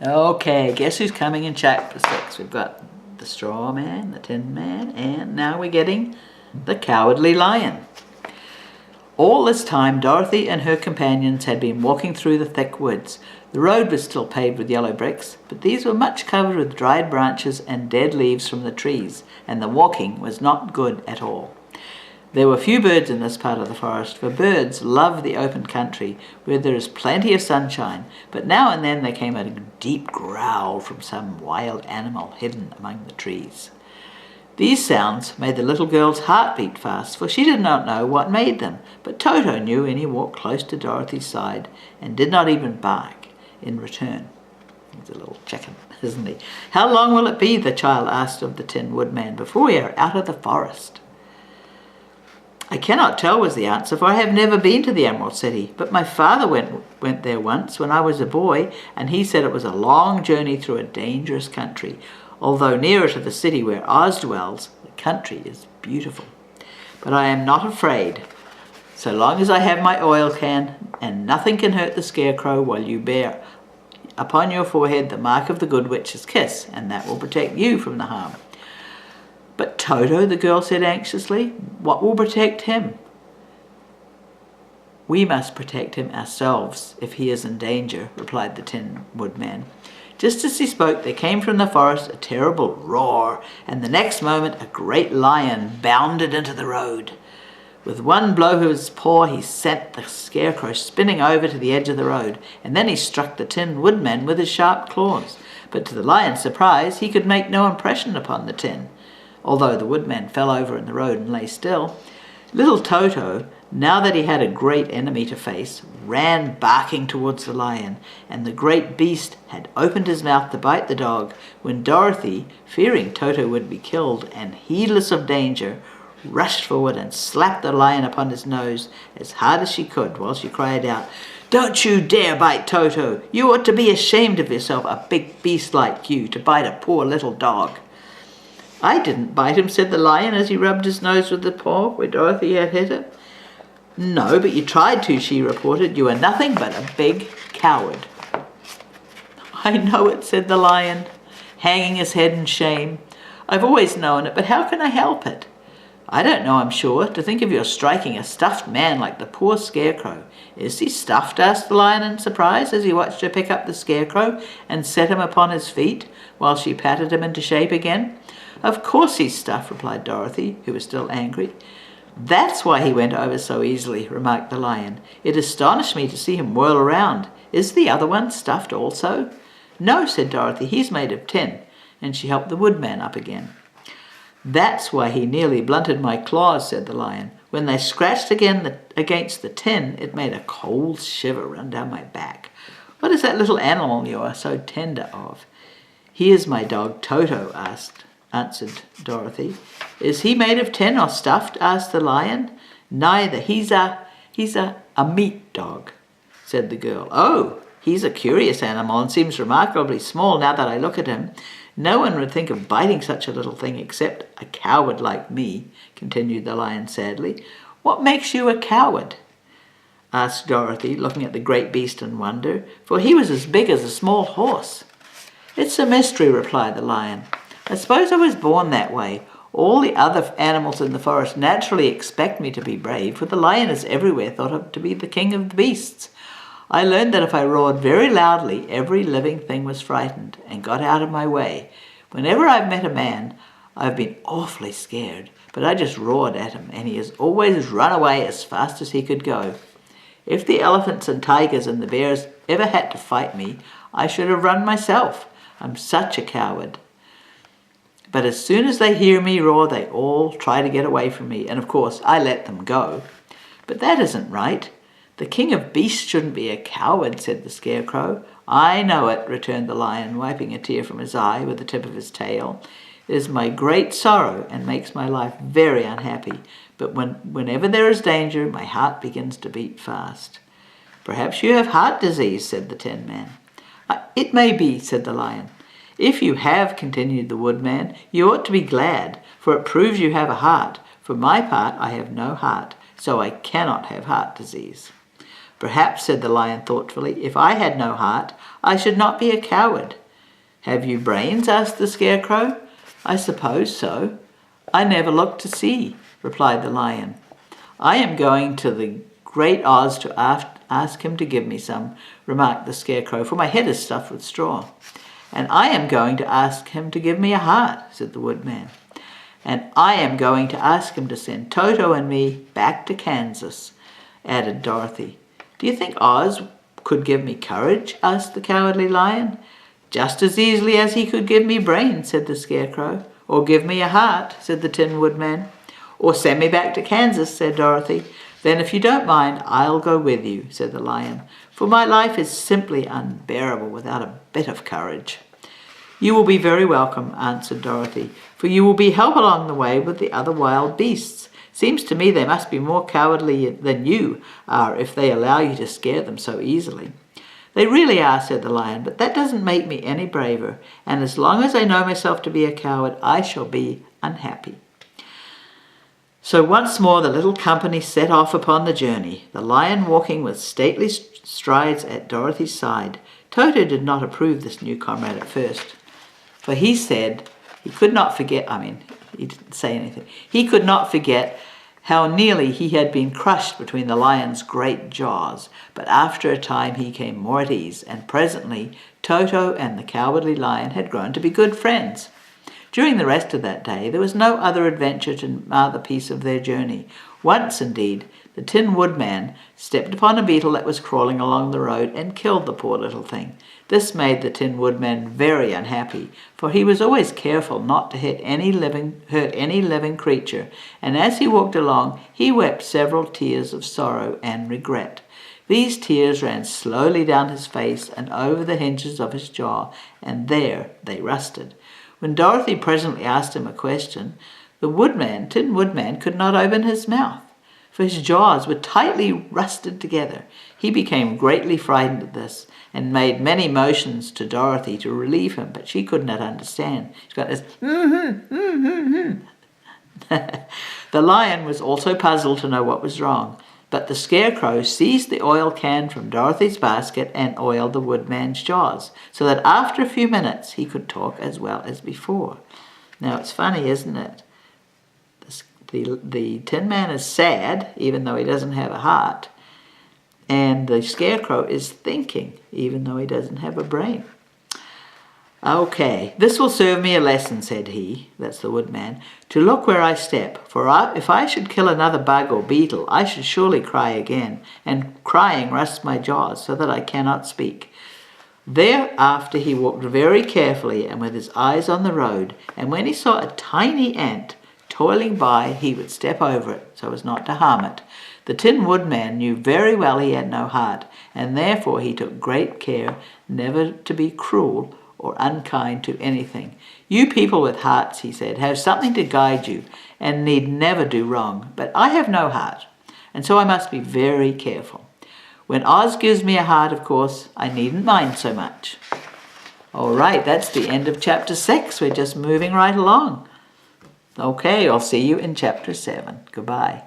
Okay, guess who's coming in chapter 6? We've got the straw man, the tin man, and now we're getting the cowardly lion. All this time, Dorothy and her companions had been walking through the thick woods. The road was still paved with yellow bricks, but these were much covered with dried branches and dead leaves from the trees, and the walking was not good at all. There were few birds in this part of the forest, for birds love the open country where there is plenty of sunshine, but now and then there came a deep growl from some wild animal hidden among the trees. These sounds made the little girl's heart beat fast, for she did not know what made them, but Toto knew, and he walked close to Dorothy's side and did not even bark in return. He's a little chicken, isn't he? "How long will it be," the child asked of the Tin Woodman, "before we are out of the forest?" "I cannot tell," was the answer, "for I have never been to the Emerald City, but my father went there once when I was a boy, and he said it was a long journey through a dangerous country. Although nearer to the city where Oz dwells, the country is beautiful. But I am not afraid, so long as I have my oil can, and nothing can hurt the Scarecrow while you bear upon your forehead the mark of the Good Witch's kiss, and that will protect you from the harm." "But Toto," the girl said anxiously, "what will protect him?" "We must protect him ourselves if he is in danger," replied the Tin Woodman. Just as he spoke, there came from the forest a terrible roar, and the next moment a great lion bounded into the road. With one blow of his paw, he sent the Scarecrow spinning over to the edge of the road, and then he struck the Tin Woodman with his sharp claws. But to the lion's surprise, he could make no impression upon the tin, although the Woodman fell over in the road and lay still. Little Toto, now that he had a great enemy to face, ran barking towards the lion, and the great beast had opened his mouth to bite the dog when Dorothy, fearing Toto would be killed and heedless of danger, rushed forward and slapped the lion upon his nose as hard as she could while she cried out, "Don't you dare bite Toto! You ought to be ashamed of yourself, a big beast like you, to bite a poor little dog." "I didn't bite him," said the lion as he rubbed his nose with the paw where Dorothy had hit him. "No, but you tried to," she reported. "You are nothing but a big coward." "I know it," said the lion, hanging his head in shame. "I've always known it, but how can I help it?" "I don't know, I'm sure. To think of your striking a stuffed man like the poor Scarecrow." "Is he stuffed?" asked the lion in surprise as he watched her pick up the Scarecrow and set him upon his feet while she patted him into shape again. "Of course he's stuffed," replied Dorothy, who was still angry. "That's why he went over so easily," remarked the lion. "It astonished me to see him whirl around. Is the other one stuffed also?" "No," said Dorothy, "he's made of tin," and she helped the Woodman up again. "That's why he nearly blunted my claws," said the lion. "When they scratched against the tin, it made a cold shiver run down my back. What is that little animal you are so tender of?" "He is my dog Toto," answered Dorothy. "Is he made of tin or stuffed?" asked the lion. "Neither. He's a meat dog," said the girl. "Oh, he's a curious animal and seems remarkably small now that I look at him. No one would think of biting such a little thing except a coward like me," continued the lion sadly. "What makes you a coward?" asked Dorothy, looking at the great beast in wonder, for he was as big as a small horse. "It's a mystery," replied the lion. "I suppose I was born that way. All the other animals in the forest naturally expect me to be brave, for the lion is everywhere thought of to be the king of the beasts. I learned that if I roared very loudly, every living thing was frightened and got out of my way. Whenever I've met a man, I've been awfully scared, but I just roared at him, and he has always run away as fast as he could go. If the elephants and tigers and the bears ever had to fight me, I should have run myself. I'm such a coward. But as soon as they hear me roar, they all try to get away from me, and of course I let them go. But that isn't right. The king of beasts shouldn't be a coward," said the Scarecrow. "I know it," returned the lion, wiping a tear from his eye with the tip of his tail. "It is my great sorrow and makes my life very unhappy, but whenever there is danger, my heart begins to beat fast." "Perhaps you have heart disease," said the Tin Man. "It may be," said the lion. "If you have," continued the Woodman, "you ought to be glad, for it proves you have a heart. For my part, I have no heart, so I cannot have heart disease." "Perhaps," said the lion thoughtfully, "if I had no heart, I should not be a coward." "Have you brains?" asked the Scarecrow. "I suppose so. I never looked to see," replied the lion. "I am going to the Great Oz to ask him to give me some," remarked the Scarecrow, "for my head is stuffed with straw." "And I am going to ask him to give me a heart," said the Woodman. "And I am going to ask him to send Toto and me back to Kansas," added Dorothy. "Do you think Oz could give me courage?" asked the Cowardly Lion. "Just as easily as he could give me brains," said the Scarecrow. "Or give me a heart," said the Tin Woodman. "Or send me back to Kansas," said Dorothy. "Then if you don't mind, I'll go with you," said the lion, "for my life is simply unbearable without a bit of courage." "You will be very welcome," answered Dorothy, "for you will be helped along the way with the other wild beasts. Seems to me they must be more cowardly than you are if they allow you to scare them so easily." "They really are," said the lion, "but that doesn't make me any braver, and as long as I know myself to be a coward, I shall be unhappy." So once more the little company set off upon the journey, the lion walking with stately strides at Dorothy's side. Toto did not approve this new comrade at first, for he said he could not forget, he didn't say anything, he could not forget how nearly he had been crushed between the lion's great jaws, but after a time he came more at ease, and presently Toto and the Cowardly Lion had grown to be good friends. During the rest of that day there was no other adventure to mar the peace of their journey. Once, indeed, the Tin Woodman stepped upon a beetle that was crawling along the road and killed the poor little thing. This made the Tin Woodman very unhappy, for he was always careful not to hurt any living creature, and as he walked along he wept several tears of sorrow and regret. These tears ran slowly down his face and over the hinges of his jaw, and there they rusted. When Dorothy presently asked him a question, the Tin Woodman could not open his mouth, for his jaws were tightly rusted together. He became greatly frightened at this, and made many motions to Dorothy to relieve him, but she could not understand. She's got this, The lion was also puzzled to know what was wrong, but the Scarecrow seized the oil can from Dorothy's basket and oiled the Woodman's jaws, so that after a few minutes he could talk as well as before. Now it's funny, isn't it? The Tin Man is sad, even though he doesn't have a heart, and the Scarecrow is thinking, even though he doesn't have a brain. "Okay, this will serve me a lesson," said he, that's the Woodman, "to look where I step, for if I should kill another bug or beetle, I should surely cry again, and crying rusts my jaws so that I cannot speak." Thereafter he walked very carefully and with his eyes on the road, and when he saw a tiny ant toiling by, he would step over it so as not to harm it. The Tin Woodman knew very well he had no heart, and therefore he took great care never to be cruel or unkind to anything. "You people with hearts," he said, "have something to guide you, and need never do wrong. But I have no heart, and so I must be very careful. When Oz gives me a heart, of course, I needn't mind so much." All right, that's the end of Chapter 6. We're just moving right along. Okay, I'll see you in Chapter 7. Goodbye.